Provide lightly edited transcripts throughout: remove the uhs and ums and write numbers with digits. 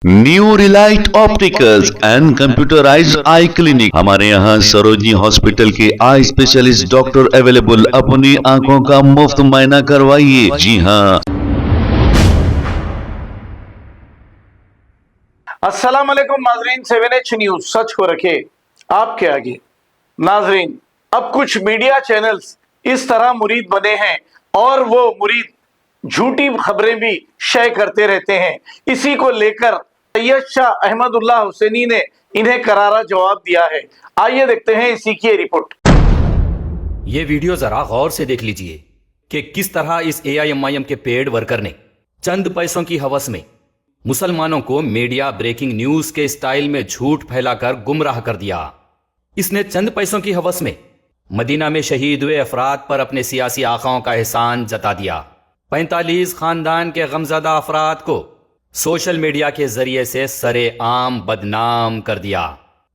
New Relight opticals and computerised I clinic. हमारे यहाँ Sarojini hospital के आई स्पेशलिस्ट डॉक्टर अवेलेबल। अपनी आंखों का मुफ्त मुआयना करवाइए। जी हाँ। अस्सलाम वालेकुम नाजरीन, 7H न्यूज सच को रखे आपके आगे। नाजरीन, अब कुछ मीडिया चैनल्स इस तरह मुरीद बने हैं और वो मुरीद झूठी खबरें भी शेयर करते रहते हैं। इसी को लेकर सैयद शाह अहमदुल्लाह हुसैनी ने इन्हें करारा जवाब दिया है। आइए देखते हैं इसी की रिपोर्ट। ये वीडियो जरा गौर से देख लीजिए कि किस तरह इस AIMIM के पेड वर्कर ने चंद पैसों की हवस में मुसलमानों को मीडिया ब्रेकिंग न्यूज के स्टाइल में झूठ फैलाकर गुमराह कर दिया। इसने चंद पैसों की हवस में मदीना में शहीद हुए अफराद पर अपने सियासी आकाओं का एहसान जता दिया। 45 खानदान के गमजदा अफराद को सोशल मीडिया के जरिए से सरे आम बदनाम कर दिया।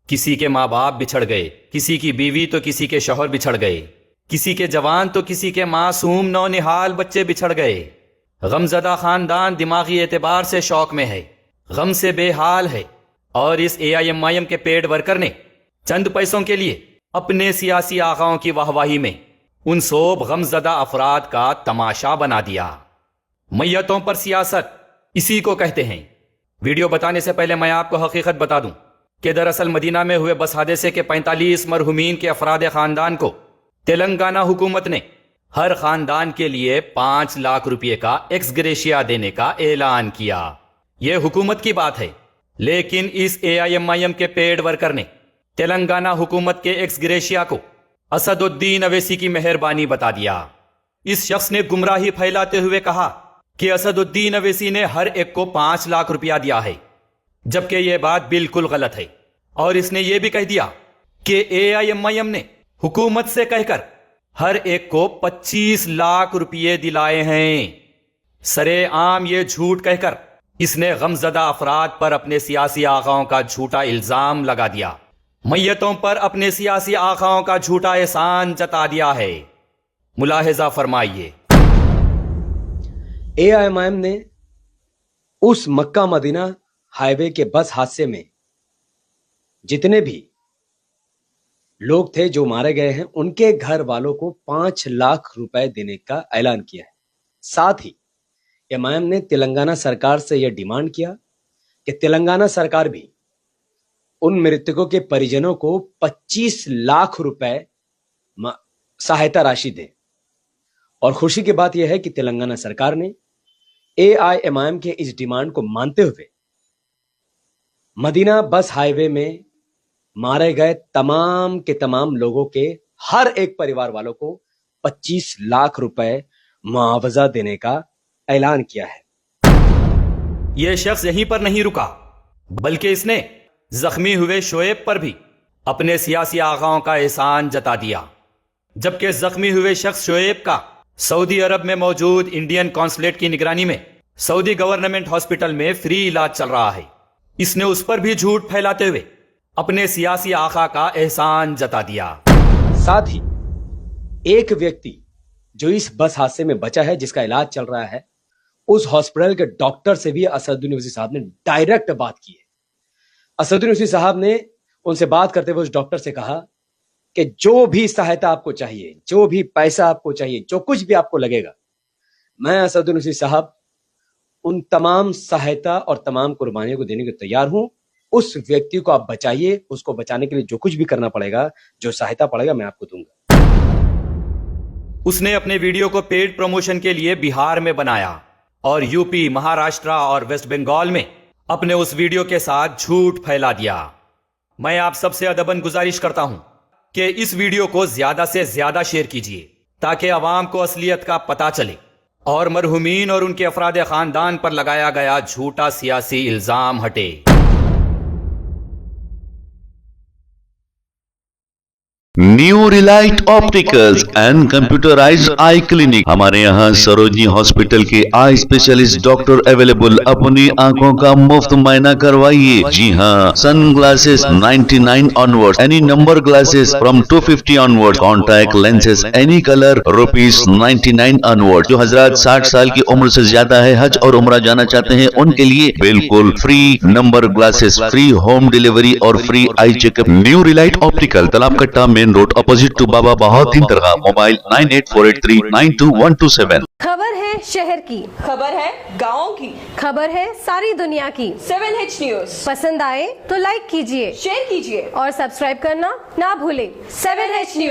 किसी के माँ बाप बिछड़ गए, किसी की बीवी तो किसी के शौहर बिछड़ गए, किसी के जवान तो किसी के मासूम नौनिहाल बच्चे बिछड़ गए। गमजदा खानदान दिमागी एतबार से शौक में है, गम से बेहाल है, और इस AIMIM के पेड वर्कर ने चंद पैसों के लिए अपने सियासी आकाओं की वाहवाही में उन सोब गमजदा अफराद का तमाशा बना दिया। मैयतों पर सियासत इसी को कहते हैं। वीडियो बताने से पहले मैं आपको हकीकत बता दूं कि दरअसल मदीना में हुए बस हादसे के 45 मरहुमीन के अफराद खानदान को तेलंगाना हुकूमत ने हर खानदान के लिए 5 लाख रुपए का एक्स ग्रेशिया देने का ऐलान किया। यह हुकूमत की बात है, लेकिन इस AIMIM के पेड वर्कर ने तेलंगाना हुकूमत के एक्स ग्रेशिया को असदुद्दीन अवैसी की मेहरबानी बता दिया। इस शख्स ने गुमराही फैलाते हुए कहा कि असदुद्दीन अवैसी ने हर एक को 5 लाख रुपया दिया है, जबकि यह बात बिल्कुल गलत है। और इसने यह भी कह दिया कि AIMIM ने हुकूमत से कहकर हर एक को 25 लाख रुपये दिलाए हैं। सरे आम ये झूठ कहकर इसने गमजदा अफराद पर अपने सियासी आकाओं का झूठा इल्जाम लगा दिया, मैयतों पर अपने सियासी आकाओं का झूठा एहसान जता दिया है। मुलाहिजा फरमाइए। AIMIM ने उस मक्का मदीना हाईवे के बस हादसे में जितने भी लोग थे जो मारे गए हैं, उनके घर वालों को 5 लाख रुपए देने का ऐलान किया है। साथ ही AIMIM ने तेलंगाना सरकार से यह डिमांड किया कि तेलंगाना सरकार भी उन मृतकों के परिजनों को 25 लाख रुपए सहायता राशि दे। और खुशी की बात यह है कि तेलंगाना सरकार ने AIMIM के इस डिमांड को मानते हुए मदीना बस हाईवे में मारे गए तमाम के तमाम लोगों के हर एक परिवार वालों को 25 लाख रुपए मुआवजा देने का ऐलान किया है। यह शख्स यहीं पर नहीं रुका, बल्कि इसने जख्मी हुए शोएब पर भी अपने सियासी आकाओं का एहसान जता दिया। जबकि जख्मी हुए शख्स शोएब का सऊदी अरब में मौजूद इंडियन कॉन्सुलेट की निगरानी में सऊदी गवर्नमेंट हॉस्पिटल में फ्री इलाज चल रहा है। इसने उस पर भी झूठ फैलाते हुए अपने सियासी आका का एहसान जता दिया। साथ ही एक व्यक्ति जो इस बस हादसे में बचा है, जिसका इलाज चल रहा है, उस हॉस्पिटल के डॉक्टर से भी असदुद्दीन ओवैसी साहब ने डायरेक्ट बात की है। असदुद्दीन ओवैसी साहब ने उनसे बात करते हुए उस डॉक्टर से कहा कि जो भी सहायता आपको चाहिए, जो भी पैसा आपको चाहिए, जो कुछ भी आपको लगेगा, मैं असदुद्दीन ओवैसी साहब उन तमाम सहायता और तमाम कुर्बानियों को देने को तैयार हूं। उस व्यक्ति को आप बचाइए, उसको बचाने के लिए जो कुछ भी करना पड़ेगा, जो सहायता पड़ेगा, मैं आपको दूंगा। उसने अपने वीडियो को पेड प्रमोशन के लिए बिहार में बनाया और यूपी, महाराष्ट्र और वेस्ट बंगाल में अपने उस वीडियो के साथ झूठ फैला दिया। मैं आप सबसे अदबन गुजारिश करता हूं कि इस वीडियो को ज्यादा से ज्यादा शेयर कीजिए, ताकि अवाम को असलियत का पता चले और मरहुमीन और उनके अफराद खानदान पर लगाया गया झूठा सियासी इल्जाम हटे। New Relight opticals and computerised I clinic. हमारे यहाँ सरोजनी हॉस्पिटल के आई स्पेशलिस्ट डॉक्टर अवेलेबल। अपनी आंखों का मुफ्त मुआयना करवाइए। जी हाँ, sunglasses 99 onward, any number glasses from 250 onward, contact lenses any colour ₹99 onward. जो हजरात 60 साल की उम्र से ज्यादा है, हज और उम्रा जाना चाहते हैं, उनके लिए बिल्कुल free number glasses, free home delivery और free eye checkup. New relight optical, Talab Katta, main road, opposite to Baba Bahauddin Dargah. Mobile 9848392127। खबर है शहर की, खबर है गाँव की, खबर है सारी दुनिया की। 7H न्यूज पसंद आए तो लाइक कीजिए, शेयर कीजिए और सब्सक्राइब करना ना भूलें। 7H news.